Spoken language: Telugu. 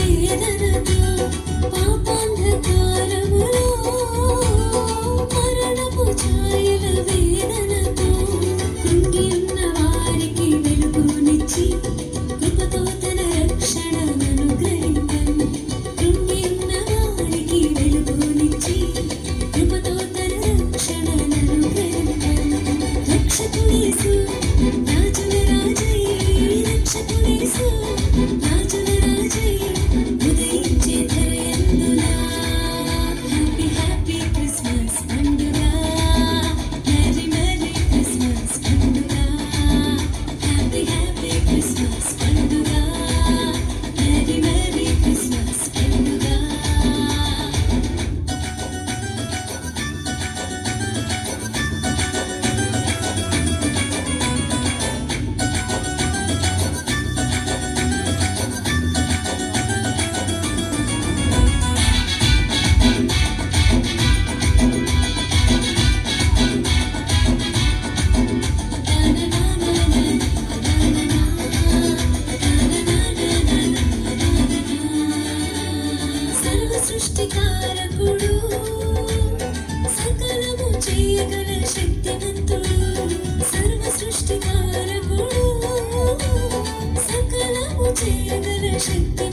వేదనతో పాపాంధకారములో మరణపు ఛాయల వేదనతో కృంగి ఉన్న వారికి వెలుగునిచ్చి కృపతో తన రక్షణను గ్రహింపను. కృంగి ఉన్న వారికి వెలుగునిచ్చి కృపతో తన రక్షణను గ్రహింపను. రక్షకుడేసు రాజుల రాజయ్యే, రక్షకుడేసు రాజుల రాజయ్యే, ఉదయించే ధరయందున హ్యాపీ హ్యాపీ క్రిస్మస్ పండుగ, మెరీ మెరీ క్రిస్మస్ పండుగ, హ్యాపీ హ్యాపీ క్రిస్మస్ పండుగ, మెరీ మెరీ క్రిస్మస్ పండుగ. సర్వ సృష్టికారకుడు, సకలము చేయగల శక్తివంతుడు. సర్వ సృష్టికారకుడు, సకలము చేయగల శక్తి